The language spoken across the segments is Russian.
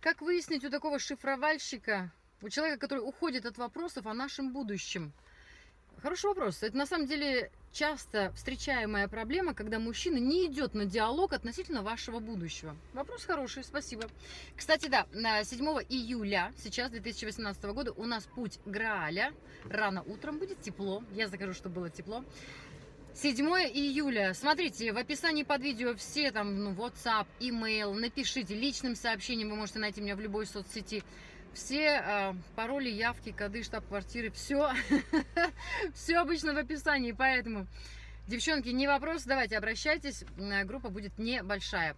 Как выяснить у такого шифровальщика, у человека, который уходит от вопросов о нашем будущем? Хороший вопрос. Это на самом деле часто встречаемая проблема, когда мужчина не идет на диалог относительно вашего будущего. Вопрос хороший, спасибо. Кстати, да, на 7 июля, сейчас 2018 года, у нас путь Грааля. Рано утром будет тепло. Я закажу, чтобы было тепло. 7 июля. Смотрите, в описании под видео все там, WhatsApp, email, напишите личным сообщением, вы можете найти меня в любой соцсети. Все пароли, явки, коды, штаб-квартиры, все, все обычно в описании, поэтому, девчонки, не вопрос, давайте обращайтесь, группа будет небольшая.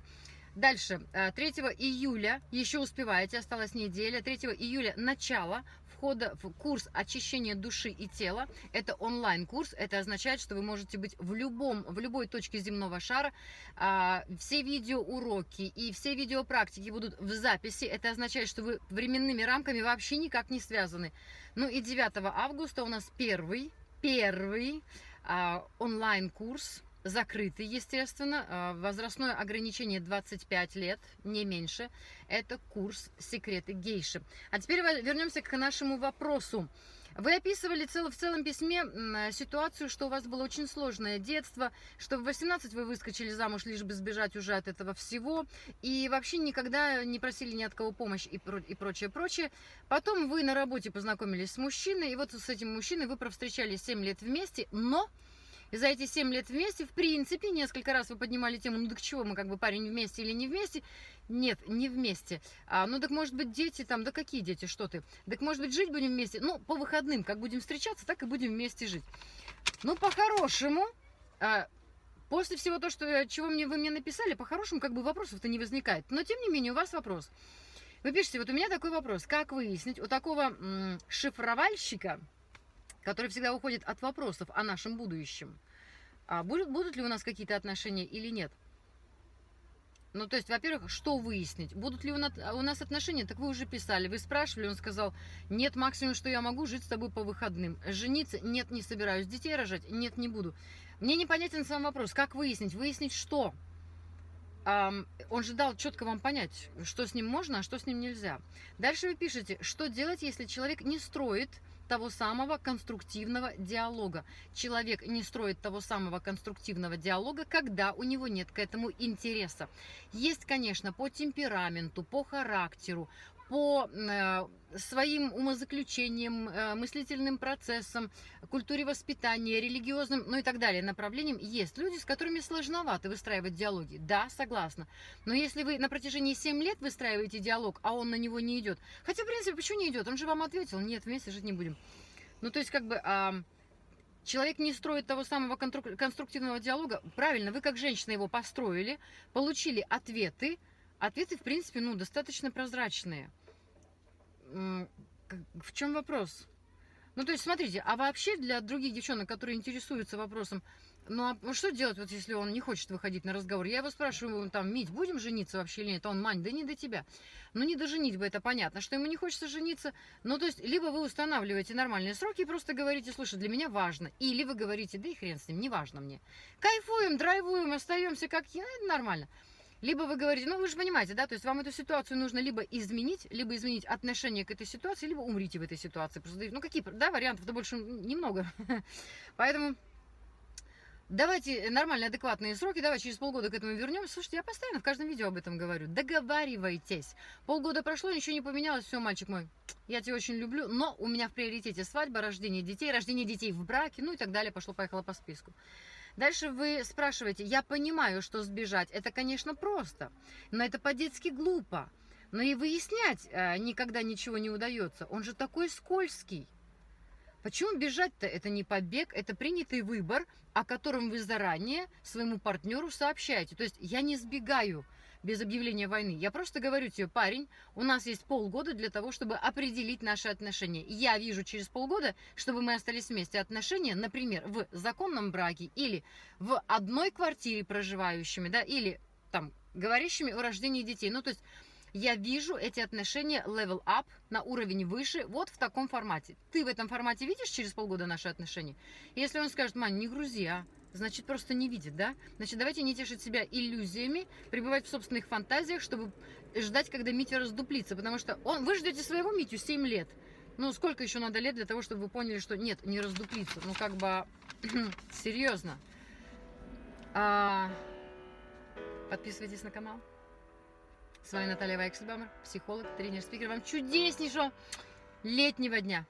Дальше, 3 июля, еще успеваете, осталась неделя, 3 июля начало входа в курс очищения души и тела. Это онлайн-курс, это означает, что вы можете быть в любой точке земного шара. Все видеоуроки и все видеопрактики будут в записи, это означает, что вы временными рамками вообще никак не связаны. Ну и 9 августа у нас первый онлайн-курс. Закрытый, естественно, возрастное ограничение 25 лет, не меньше. Это курс «Секреты гейши». А теперь вернемся к нашему вопросу. Вы описывали в целом письме ситуацию, что у вас было очень сложное детство, что в 18 вы выскочили замуж, лишь бы сбежать уже от этого всего, и вообще никогда не просили ни от кого помощь и прочее. Потом вы на работе познакомились с мужчиной, и вот с этим мужчиной вы провстречались 7 лет вместе, но... И за эти 7 лет вместе, в принципе, несколько раз вы поднимали тему, ну так чего мы, как бы, парень вместе или не вместе? Нет, не вместе. Ну так может быть дети там, да какие дети, что ты? Так может быть жить будем вместе? Ну, по выходным, как будем встречаться, так и будем вместе жить. Ну, по-хорошему, после всего того, чего вы мне написали, по-хорошему, как бы вопросов-то не возникает. Но, тем не менее, у вас вопрос. Вы пишете, вот у меня такой вопрос. Как выяснить у такого шифровальщика, который всегда уходит от вопросов о нашем будущем, будут ли у нас какие-то отношения или нет? Ну, то есть, во-первых, что выяснить? Будут ли у нас отношения? Так вы уже писали, вы спрашивали, он сказал, нет, максимум, что я могу, жить с тобой по выходным. Жениться? Нет, не собираюсь. Детей рожать? Нет, не буду. Мне непонятен сам вопрос, как выяснить? Выяснить что? Он же дал четко вам понять, что с ним можно, а что с ним нельзя. Дальше вы пишете, что делать, если человек не строит того самого конструктивного диалога. Человек не строит того самого конструктивного диалога, когда у него нет к этому интереса. Есть, конечно, по темпераменту, по характеру, по своим умозаключениям, мыслительным процессам, культуре воспитания, религиозным, ну и так далее направлениям, есть люди, с которыми сложновато выстраивать диалоги. Да, согласна. Но если вы на протяжении 7 лет выстраиваете диалог, а он на него не идет, хотя, в принципе, почему не идет? Он же вам ответил, нет, вместе жить не будем. Ну, то есть, как бы... Человек не строит того самого конструктивного диалога. Правильно, вы как женщина его построили, получили ответы. Ответы, в принципе, достаточно прозрачные. В чем вопрос? Ну, то есть, смотрите, а вообще для других девчонок, которые интересуются вопросом, ну, а что делать, вот если он не хочет выходить на разговор? Я его спрашиваю, там, Мить, будем жениться вообще или нет? А он, Мань, да не до тебя. Ну, не до женитьбы, это понятно, что ему не хочется жениться. Ну, то есть, либо вы устанавливаете нормальные сроки и просто говорите, слушай, для меня важно. Или вы говорите, да и хрен с ним, не важно мне. Кайфуем, драйвуем, остаемся как я, это нормально. Либо вы говорите, ну вы же понимаете, да, то есть вам эту ситуацию нужно либо изменить отношение к этой ситуации, либо умрите в этой ситуации. Просто, ну какие, да, вариантов-то больше немного. Поэтому давайте нормальные, адекватные сроки, давай через полгода к этому вернемся. Слушайте, я постоянно в каждом видео об этом говорю. Договаривайтесь. Полгода прошло, ничего не поменялось, все, мальчик мой, я тебя очень люблю, но у меня в приоритете свадьба, рождение детей в браке, ну и так далее, пошло-поехало по списку. Дальше вы спрашиваете, я понимаю, что сбежать, это, конечно, просто, но это по-детски глупо. Но и выяснять никогда ничего не удается, он же такой скользкий. Почему бежать-то? Это не побег, это принятый выбор, о котором вы заранее своему партнеру сообщаете. То есть я не сбегаю без объявления войны. Я просто говорю тебе, парень, у нас есть полгода для того, чтобы определить наши отношения. Я вижу через полгода, чтобы мы остались вместе, отношения, например, в законном браке или в одной квартире проживающими, да, или там говорящими о рождении детей. Ну, то есть я вижу эти отношения level up, на уровень выше, вот в таком формате. Ты в этом формате видишь через полгода наши отношения? Если он скажет: Мань, не грузи, значит, просто не видит, да? Значит, давайте не тешить себя иллюзиями, пребывать в собственных фантазиях, чтобы ждать, когда Митя раздуплится. Потому что вы ждете своего Митю 7 лет. Ну, сколько еще надо лет для того, чтобы вы поняли, что нет, не раздуплиться? Ну, как бы, серьезно. Подписывайтесь на канал. С вами Наталья Вайксельбаумер, психолог, тренер, спикер. Вам чудеснейшего летнего дня.